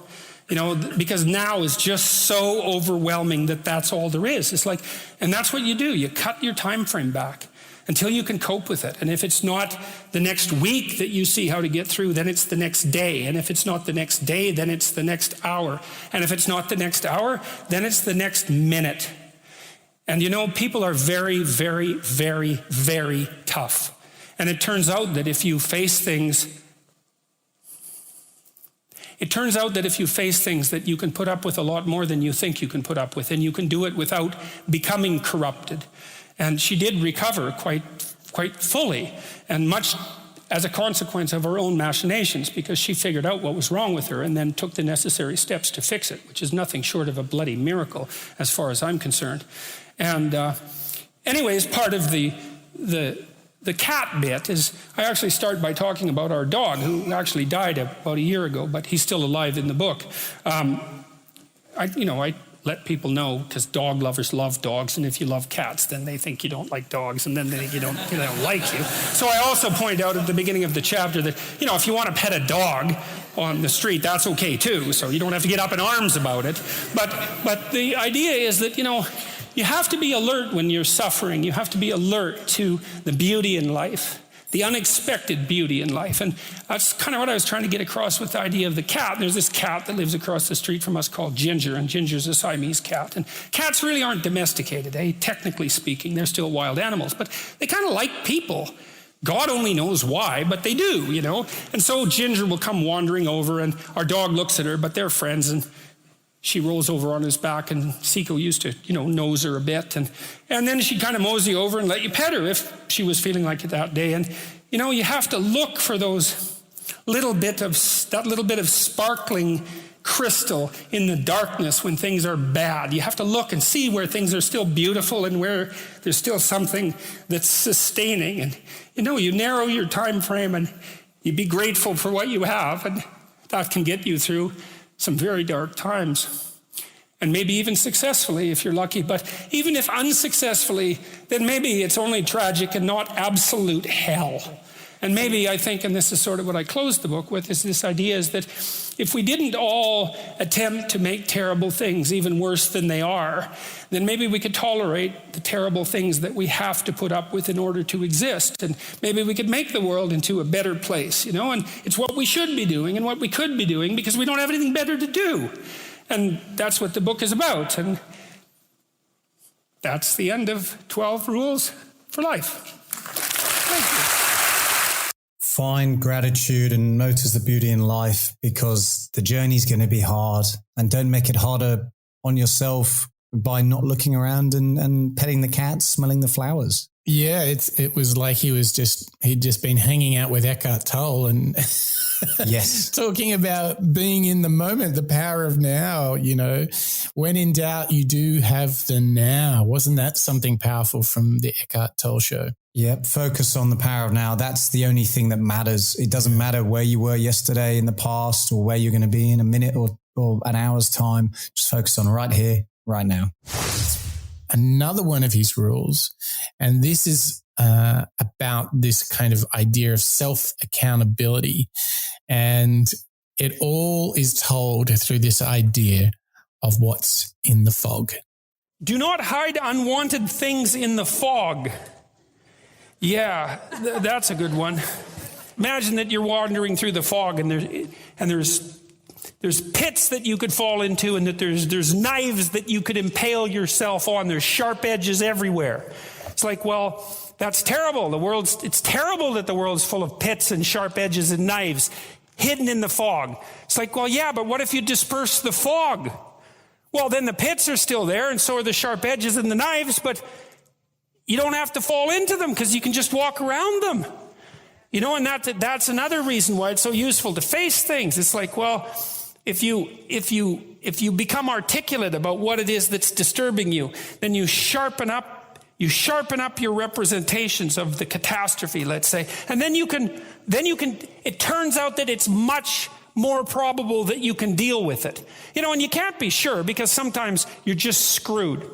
Because now is just so overwhelming that's all there is. It's like, and that's what you do. You cut your time frame back until you can cope with it. And if it's not the next week that you see how to get through, then it's the next day. And if it's not the next day, then it's the next hour. And if it's not the next hour, then it's the next minute. And people are very, very, very, very tough. And it turns out that if you face things that you can put up with a lot more than you think you can put up with, and you can do it without becoming corrupted. And she did recover quite fully, and much as a consequence of her own machinations, because she figured out what was wrong with her and then took the necessary steps to fix it, which is nothing short of a bloody miracle as far as I'm concerned. And anyways, part of the cat bit is I actually start by talking about our dog, who actually died about a year ago, but he's still alive in the book. I let people know, because dog lovers love dogs, and if you love cats, then they think you don't like dogs, and then they think they don't like you. So I also point out at the beginning of the chapter that, if you want to pet a dog on the street, that's okay too, so you don't have to get up in arms about it. But the idea is that, you have to be alert when you're suffering. You have to be alert to the beauty in life, the unexpected beauty in life. And that's kind of what I was trying to get across with the idea of the cat. There's this cat that lives across the street from us called Ginger, and Ginger's a Siamese cat. And cats really aren't domesticated, technically speaking. They're still wild animals, but they kind of like people. God only knows why, but they do, And so Ginger will come wandering over, and our dog looks at her, but they're friends, and she rolls over on his back, and Seiko used to, nose her a bit. And then she'd kind of mosey over and let you pet her if she was feeling like it that day. And, you have to look for that little bit of sparkling crystal in the darkness when things are bad. You have to look and see where things are still beautiful and where there's still something that's sustaining. And you narrow your time frame and you be grateful for what you have, and that can get you through some very dark times. And maybe even successfully if you're lucky. But even if unsuccessfully, then maybe it's only tragic and not absolute hell. And maybe I think, and this is sort of what I closed the book with, is this idea is that if we didn't all attempt to make terrible things even worse than they are, then maybe we could tolerate the terrible things that we have to put up with in order to exist. And maybe we could make the world into a better place, and it's what we should be doing and what we could be doing because we don't have anything better to do. And that's what the book is about. And that's the end of 12 Rules for Life. Thank you. Find gratitude and notice the beauty in life, because the journey's going to be hard, and don't make it harder on yourself by not looking around and petting the cats, smelling the flowers. Yeah, it was like he'd just been hanging out with Eckhart Tolle and yes, talking about being in the moment, the power of now. When in doubt, you do have the now. Wasn't that something powerful from the Eckhart Tolle show? Yep, focus on the power of now. That's the only thing that matters. It doesn't matter where you were yesterday in the past or where you're going to be in a minute or an hour's time. Just focus on right here, right now. Another one of his rules, and this is about this kind of idea of self-accountability. And it all is told through this idea of what's in the fog. Do not hide unwanted things in the fog. Yeah, that's a good one. Imagine that you're wandering through the fog and there's pits that you could fall into, and that there's knives that you could impale yourself on. There's sharp edges everywhere. It's like, well, that's terrible. It's terrible that the world's full of pits and sharp edges and knives hidden in the fog. It's like, well, yeah, but what if you disperse the fog? Well, then the pits are still there, and so are the sharp edges and the knives, but you don't have to fall into them because you can just walk around them. And that's another reason why it's so useful to face things. It's like, well, if you become articulate about what it is that's disturbing you, then you sharpen up your representations of the catastrophe, let's say. And then you can it turns out that it's much more probable that you can deal with it. And you can't be sure, because sometimes you're just screwed.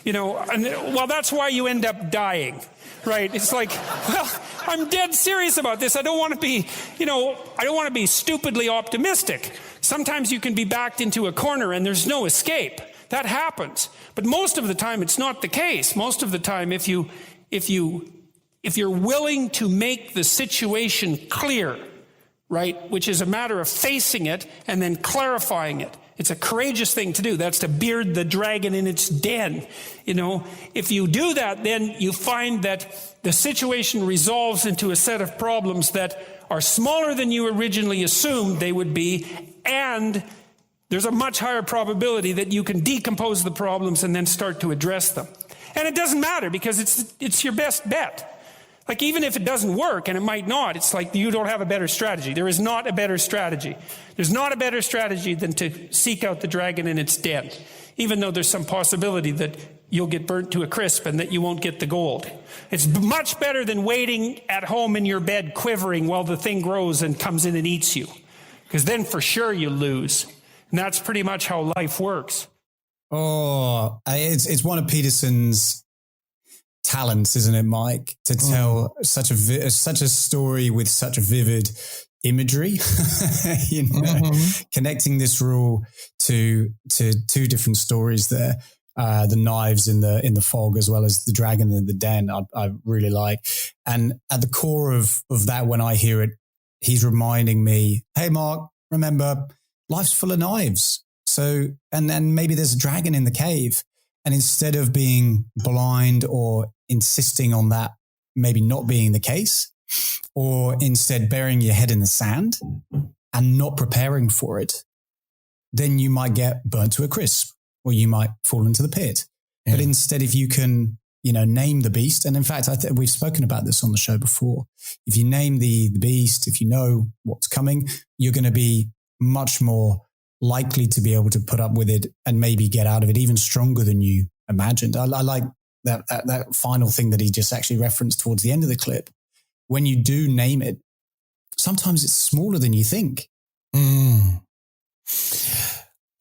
That's why you end up dying, right? It's like, well, I'm dead serious about this. I don't want to be stupidly optimistic. Sometimes you can be backed into a corner and there's no escape. That happens. But most of the time, it's not the case. Most of the time, if you're willing to make the situation clear, right, which is a matter of facing it and then clarifying it. It's a courageous thing to do. That's to beard the dragon in its den. If you do that, then you find that the situation resolves into a set of problems that are smaller than you originally assumed they would be, and there's a much higher probability that you can decompose the problems and then start to address them. And it doesn't matter, because it's your best bet. Like, even if it doesn't work, and it might not, it's like you don't have a better strategy. There is not a better strategy. There's not a better strategy than to seek out the dragon in its den, even though there's some possibility that you'll get burnt to a crisp and that you won't get the gold. It's much better than waiting at home in your bed quivering while the thing grows and comes in and eats you, because then for sure you lose. And that's pretty much how life works. Oh, it's one of Peterson's talents, isn't it, Mike, to tell such a story with such vivid imagery, connecting this rule to two different stories there, the knives in the fog as well as the dragon in the den. I really like. And at the core of that, when I hear it, he's reminding me, hey, Mark, remember, life's full of knives. So, and maybe there's a dragon in the cave. And instead of being blind or insisting on that maybe not being the case, or instead burying your head in the sand and not preparing for it, then you might get burnt to a crisp, or you might fall into the pit. Yeah. But instead, if you can, name the beast, and in fact, we've spoken about this on the show before. If you name the beast, if you know what's coming, you're going to be much more likely to be able to put up with it and maybe get out of it even stronger than you imagined. I like that final thing that he just actually referenced towards the end of the clip. When you do name it, sometimes it's smaller than you think.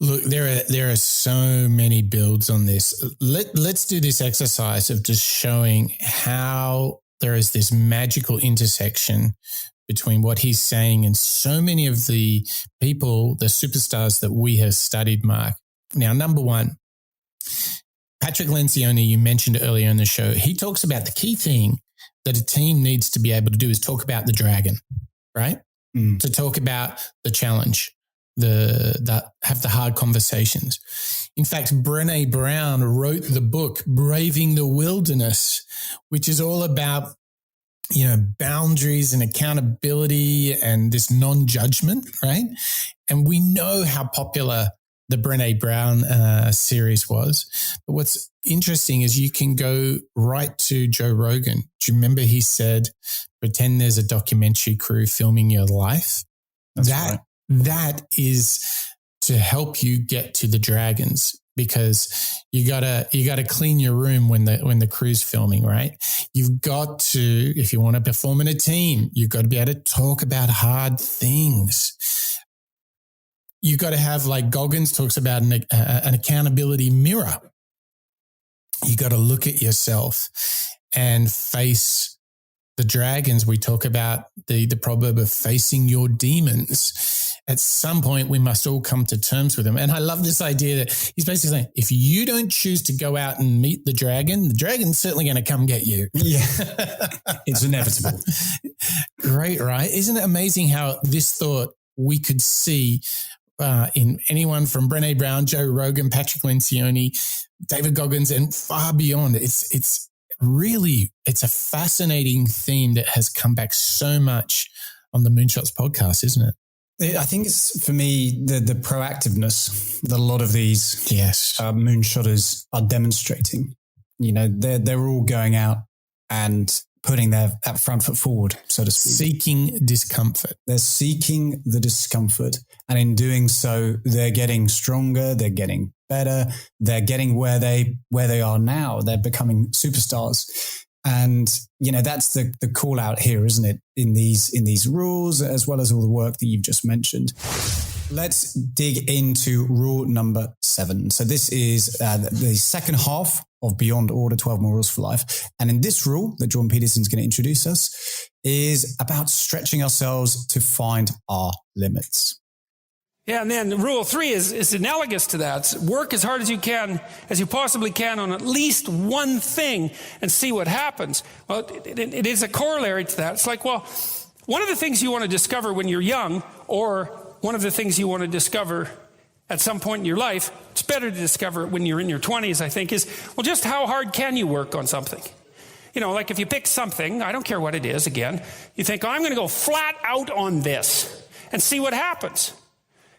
Look, there are so many builds on this. Let's do this exercise of just showing how there is this magical intersection between what he's saying and so many of the people, the superstars that we have studied, Mark. Now, number one, Patrick Lencioni, you mentioned earlier in the show, he talks about the key thing that a team needs to be able to do is talk about the dragon, right? To talk about the challenge, have the hard conversations. In fact, Brené Brown wrote the book Braving the Wilderness, which is all about, boundaries and accountability and this non-judgment, right? And we know how popular the Brené Brown series was. But what's interesting is you can go right to Joe Rogan. Do you remember he said, pretend there's a documentary crew filming your life? That is to help you get to the dragons, because you gotta clean your room when the crew's filming, right? You've got to, if you want to perform in a team, you've got to be able to talk about hard things. You got to have, like Goggins talks about, an accountability mirror. You got to look at yourself and face the dragons. We talk about the proverb of facing your demons. At some point, we must all come to terms with them. And I love this idea that he's basically saying, if you don't choose to go out and meet the dragon's certainly going to come get you. Yeah, it's inevitable. Great, right? Isn't it amazing how this thought we could see in anyone from Brené Brown, Joe Rogan, Patrick Lencioni, David Goggins, and far beyond? It's really a fascinating theme that has come back so much on the Moonshots podcast, isn't it? I think it's, for me, the proactiveness that a lot of these moonshotters are demonstrating. They're all going out and putting that front foot forward, so to speak. Seeking discomfort. They're seeking the discomfort. And in doing so, they're getting stronger, they're getting better, they're getting where they are now. They're becoming superstars. And, that's the call out here, isn't it? In these rules, as well as all the work that you've just mentioned. Let's dig into rule number 7. So this is the second half of Beyond Order, 12 More Rules for Life. And in this rule that Jordan Peterson is going to introduce us is about stretching ourselves to find our limits. Yeah, and then rule 3 is analogous to that. Work as hard as you possibly can on at least one thing and see what happens. Well, it is a corollary to that. It's like, well, one of the things you want to discover when you're young, or one of the things you want to discover at some point in your life, it's better to discover it when you're in your 20s, I think, is, well, just how hard can you work on something? Like if you pick something, I don't care what it is, again, you think, I'm going to go flat out on this and see what happens.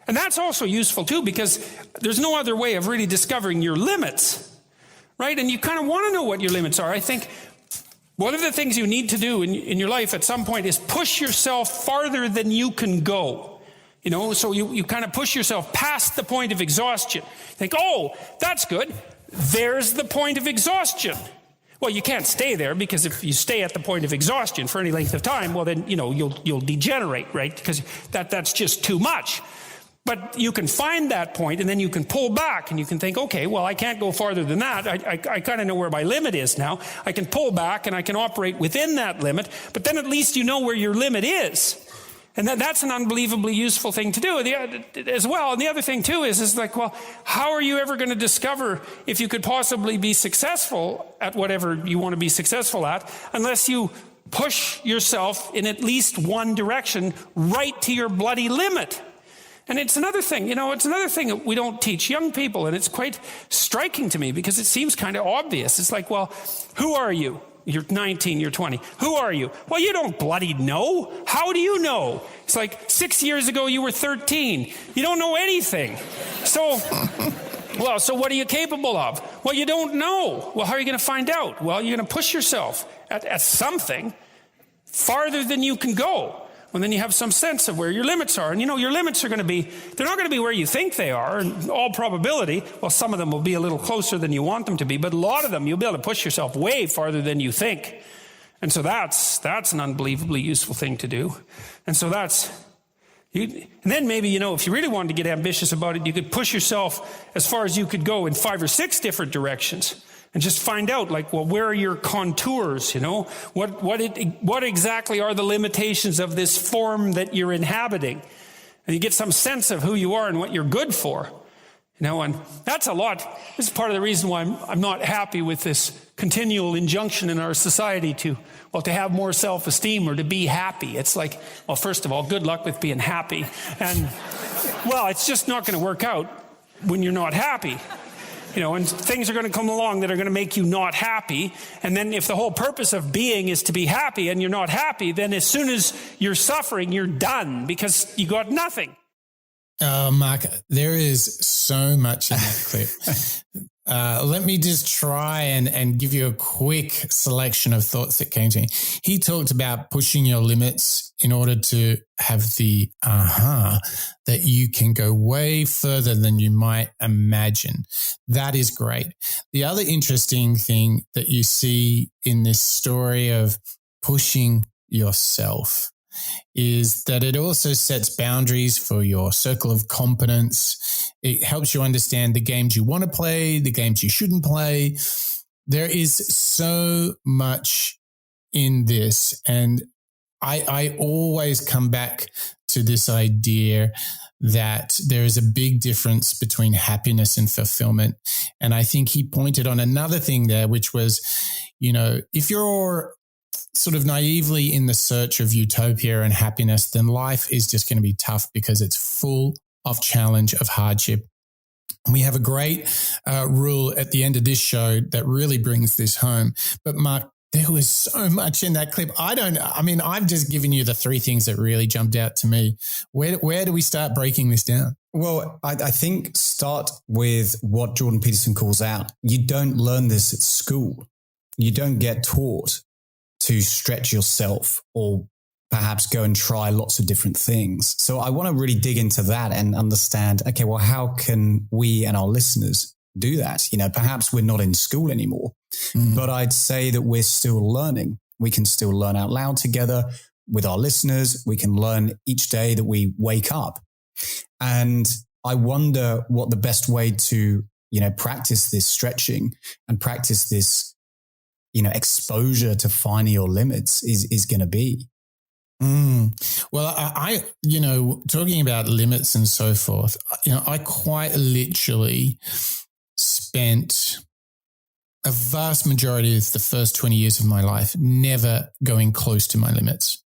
And that's also useful too, because there's no other way of really discovering your limits, right? And you kind of want to know what your limits are. I think one of the things you need to do in your life at some point is push yourself farther than you can go. So you kind of push yourself past the point of exhaustion. Think, oh, that's good. There's the point of exhaustion. Well, you can't stay there, because if you stay at the point of exhaustion for any length of time, well, then, you'll degenerate, right? Because that's just too much. But you can find that point, and then you can pull back, and you can think, okay, well, I can't go farther than that. I kind of know where my limit is now. I can pull back, and I can operate within that limit, but then at least you know where your limit is. And that's an unbelievably useful thing to do as well. And the other thing, too, is like, well, how are you ever going to discover if you could possibly be successful at whatever you want to be successful at, unless you push yourself in at least one direction right to your bloody limit? And it's another thing, that we don't teach young people, and it's quite striking to me because it seems kind of obvious. It's like, well, who are you? You're 19, you're 20. Who are you? Well, you don't bloody know. How do you know? It's like 6 years ago you were 13. You don't know anything. So what are you capable of? Well, you don't know. Well, how are you going to find out? Well, you're going to push yourself at something farther than you can go. well, then you have some sense of where your limits are. And your limits are going to be, they're not going to be where you think they are in all probability. Well, some of them will be a little closer than you want them to be, but a lot of them you'll be able to push yourself way farther than you think. And so that's an unbelievably useful thing to do. And so and then maybe, if you really wanted to get ambitious about it, you could push yourself as far as you could go in 5 or 6 different directions. And just find out, where are your contours, What exactly are the limitations of this form that you're inhabiting? And you get some sense of who you are and what you're good for, and that's a lot. This is part of the reason why I'm not happy with this continual injunction in our society to have more self-esteem or to be happy. It's like, well, first of all, good luck with being happy. And, it's just not going to work out when you're not happy. And things are going to come along that are going to make you not happy. And then if the whole purpose of being is to be happy and you're not happy, then as soon as you're suffering, you're done because you got nothing. Mark, there is so much in that clip. Let me just try and give you a quick selection of thoughts that came to me. He talked about pushing your limits in order to have the that you can go way further than you might imagine. That is great. The other interesting thing that you see in this story of pushing yourself is that it also sets boundaries for your circle of competence. It helps you understand the games you want to play, the games you shouldn't play. There is so much in this. And I always come back to this idea that there is a big difference between happiness and fulfillment. And I think he pointed on another thing there, which was, if you're sort of naively in the search of utopia and happiness, then life is just going to be tough because it's full of challenge, of hardship. And we have a great rule at the end of this show that really brings this home. But Mark, there was so much in that clip. I've just given you the 3 things that really jumped out to me. Where do we start breaking this down? Well, I think start with what Jordan Peterson calls out. You don't learn this at school. You don't get taught to stretch yourself or perhaps go and try lots of different things. So I want to really dig into that and understand, okay, well, how can we and our listeners do that? Perhaps we're not in school anymore, but I'd say that we're still learning. We can still learn out loud together with our listeners. We can learn each day that we wake up. And I wonder what the best way to, practice this stretching and practice this exposure to finding your limits is going to be. Well, I talking about limits and so forth, I quite literally spent a vast majority of the first 20 years of my life never going close to my limits.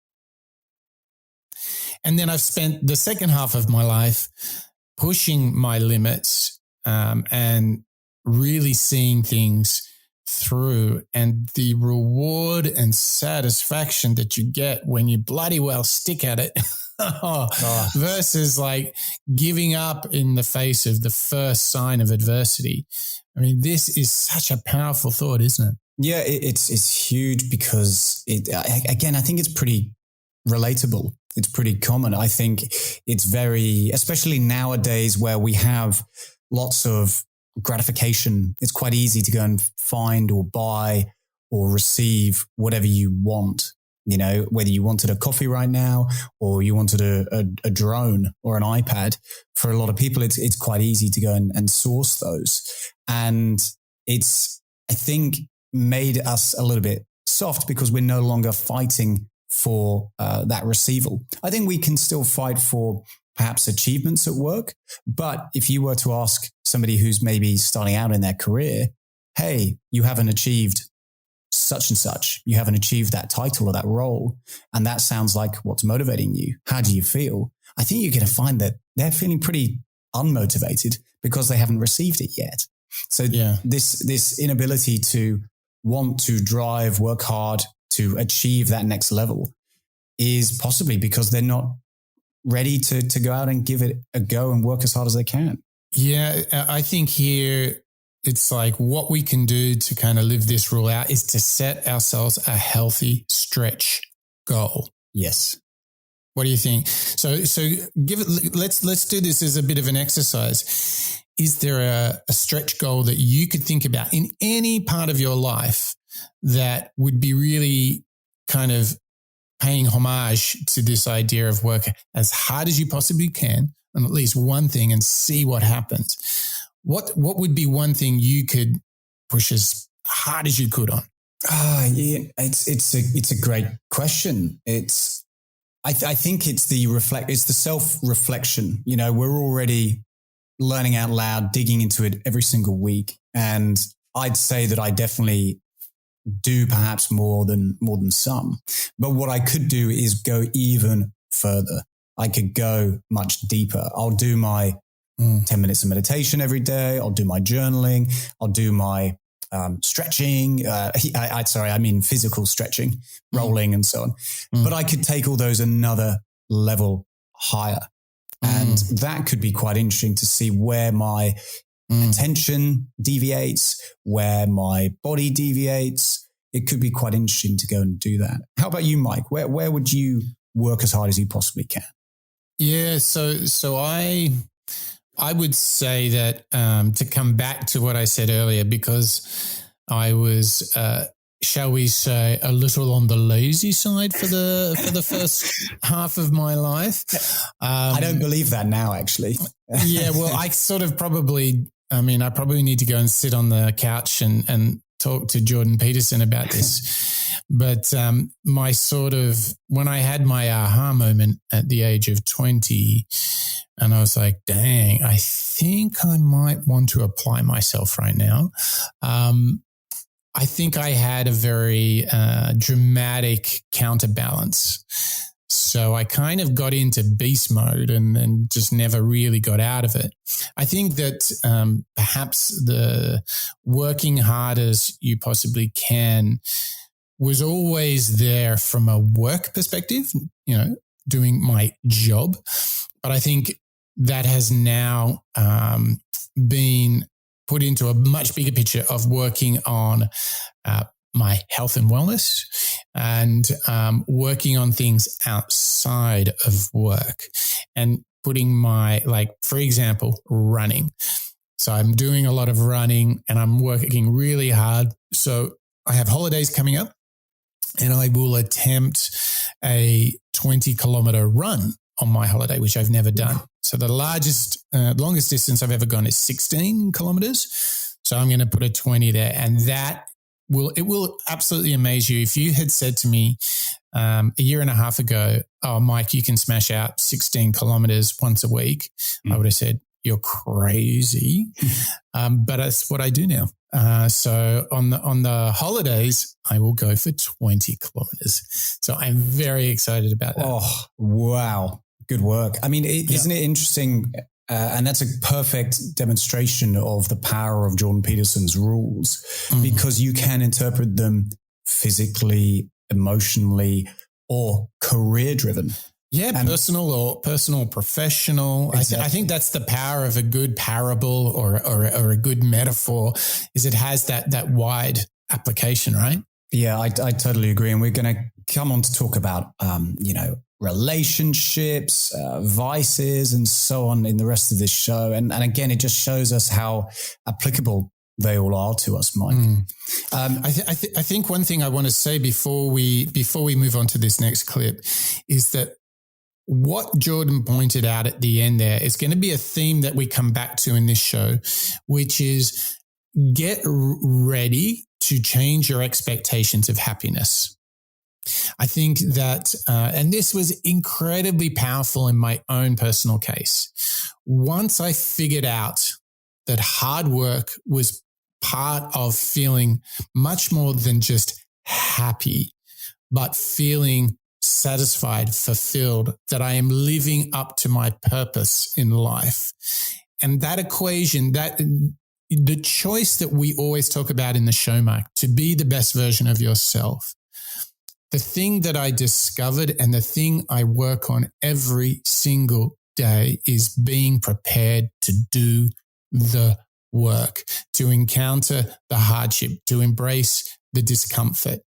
And then I've spent the second half of my life pushing my limits and really seeing things through, and the reward and satisfaction that you get when you bloody well stick at it versus giving up in the face of the first sign of adversity. I mean, this is such a powerful thought, isn't it? Yeah, it's huge because I think it's pretty relatable. It's pretty common. I think it's very, especially nowadays where we have lots of gratification. It's quite easy to go and find or buy or receive whatever you want, whether you wanted a coffee right now or you wanted a drone or an iPad. For a lot of people, it's quite easy to go and source those. And it's, I think, made us a little bit soft because we're no longer fighting for that receival. I think we can still fight for perhaps achievements at work. But if you were to ask somebody who's maybe starting out in their career, hey, you haven't achieved such and such, you haven't achieved that title or that role, and that sounds like what's motivating you. How do you feel? I think you're going to find that they're feeling pretty unmotivated because they haven't received it yet. So this inability to want to drive, work hard to achieve that next level is possibly because they're not ready to go out and give it a go and work as hard as they can. Yeah, I think here it's what we can do to kind of live this rule out is to set ourselves a healthy stretch goal. Yes. What do you think? So let's do this as a bit of an exercise. Is there a stretch goal that you could think about in any part of your life that would be really kind of paying homage to this idea of work as hard as you possibly can on at least one thing and see what happens? What would be one thing you could push as hard as you could on? Yeah, it's a great question. I think it's the self-reflection. You know, we're already learning out loud, digging into it every single week. And I'd say that I definitely do perhaps more than some. But what I could do is go even further. I could go much deeper. I'll do my 10 minutes of meditation every day. I'll do my journaling. I'll do my stretching. I mean physical stretching, rolling and so on. But I could take all those another level higher. And that could be quite interesting to see where my attention deviates, where my body deviates. It could be quite interesting to go and do that. How about you, Mike? Where would you work as hard as you possibly can? Yeah, so I would say that to come back to what I said earlier, because I was, shall we say, a little on the lazy side for the first half of my life. I don't believe that now, actually. Yeah, well, I probably need to go and sit on the couch and talk to Jordan Peterson about this. But when I had my aha moment at the age of 20, and I was like, dang, I think I might want to apply myself right now. I think I had a very dramatic counterbalance. So I kind of got into beast mode and just never really got out of it. I think that perhaps the working hard as you possibly can was always there from a work perspective, you know, doing my job. But I think that has now been put into a much bigger picture of working on my health and wellness and working on things outside of work and putting for example, running. So I'm doing a lot of running and I'm working really hard. So I have holidays coming up and I will attempt a 20-kilometer run on my holiday, which I've never done. So the longest distance I've ever gone is 16 kilometers. So I'm going to put a 20 there, and it will absolutely amaze you. If you had said to me a year and a half ago, oh, Mike, you can smash out 16 kilometers once a week, I would have said, you're crazy. But that's what I do now. So on the holidays, I will go for 20 kilometers. So I'm very excited about that. Oh, wow. Good work. I mean, isn't it interesting? And that's a perfect demonstration of the power of Jordan Peterson's rules, because you can interpret them physically, emotionally, or career driven. Yeah, personal, professional. Exactly. I think that's the power of a good parable or a good metaphor, is it has that wide application, right? Yeah, I totally agree. And we're going to come on to talk about, relationships, vices, and so on in the rest of this show. And again, it just shows us how applicable they all are to us, Mike. I think one thing I want to say before we move on to this next clip is that what Jordan pointed out at the end there is going to be a theme that we come back to in this show, which is get ready to change your expectations of happiness. I think that, and this was incredibly powerful in my own personal case. Once I figured out that hard work was part of feeling much more than just happy, but feeling satisfied, fulfilled, that I am living up to my purpose in life. And that equation, that the choice that we always talk about in the show, Mark, to be the best version of yourself. The thing that I discovered and the thing I work on every single day is being prepared to do the work, to encounter the hardship, to embrace the discomfort.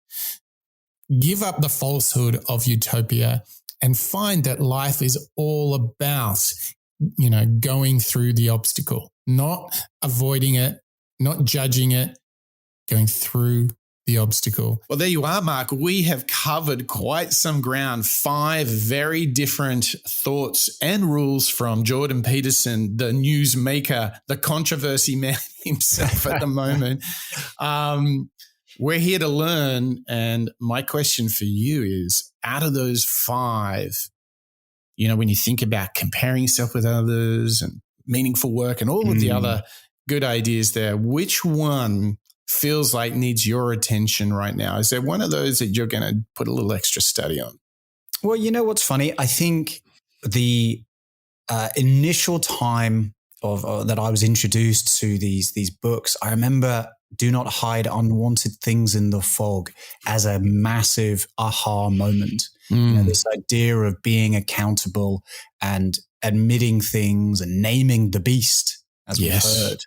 Give up the falsehood of utopia and find that life is all about, going through the obstacle, not avoiding it, not judging it, going through the obstacle. Well, there you are, Mark. We have covered quite some ground. 5 very different thoughts and rules from Jordan Peterson, the newsmaker, the controversy man himself at the moment. We're here to learn. And my question for you is, out of those 5, when you think about comparing yourself with others and meaningful work and all of the other good ideas there, which one feels like needs your attention right now? Is there one of those that you're going to put a little extra study on? Well, you know what's funny? I think the initial time of that I was introduced to these books, I remember Do Not Hide Unwanted Things in the Fog as a massive aha moment. This idea of being accountable and admitting things and naming the beast, as we've heard.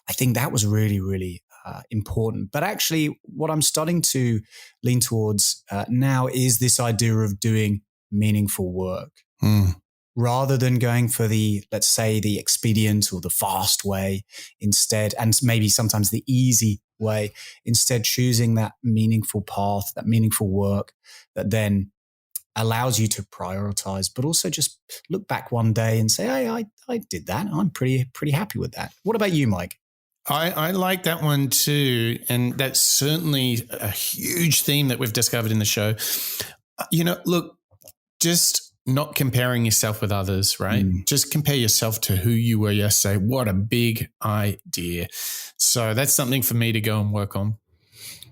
I think that was really, really important. But actually, what I'm starting to lean towards now is this idea of doing meaningful work. Rather than going for let's say, the expedient or the fast way instead, and maybe sometimes the easy way, instead choosing that meaningful path, that meaningful work that then allows you to prioritize, but also just look back one day and say, hey, I did that. I'm pretty happy with that. What about you, Mike? I like that one too. And that's certainly a huge theme that we've discovered in the show. Look, just not comparing yourself with others, right? Just compare yourself to who you were yesterday. What a big idea. So that's something for me to go and work on.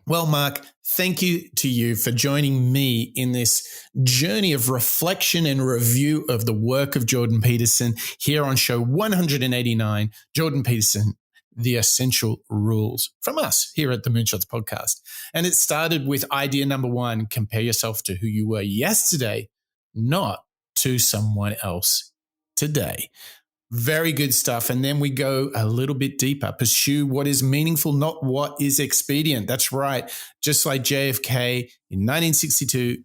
Well, Mark, thank you to you for joining me in this journey of reflection and review of the work of Jordan Peterson here on show 189, Jordan Peterson, The Essential Rules, from us here at the Moonshots podcast. And it started with idea number 1, compare yourself to who you were yesterday, not to someone else today. Very good stuff. And then we go a little bit deeper. Pursue what is meaningful, not what is expedient. That's right. Just like JFK in 1962,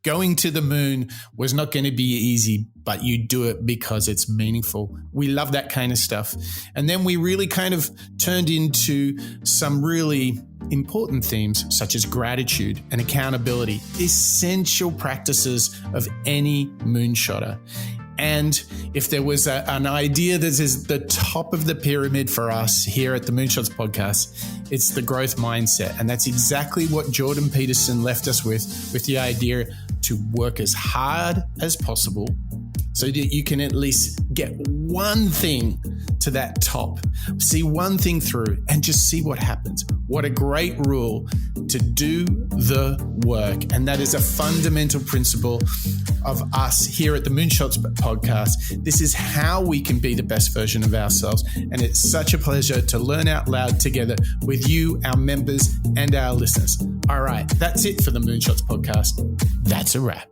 going to the moon was not going to be easy, but you do it because it's meaningful. We love that kind of stuff. And then we really kind of turned into some really important themes such as gratitude and accountability, essential practices of any moonshotter. And if there was an idea that is the top of the pyramid for us here at the Moonshots podcast, it's the growth mindset. And that's exactly what Jordan Peterson left us with the idea to work as hard as possible so that you can at least get one thing to that top, see one thing through and just see what happens. What a great rule to do the work. And that is a fundamental principle of us here at the Moonshots podcast. This is how we can be the best version of ourselves. And it's such a pleasure to learn out loud together with you, our members, and our listeners. All right, that's it for the Moonshots podcast. That's a wrap.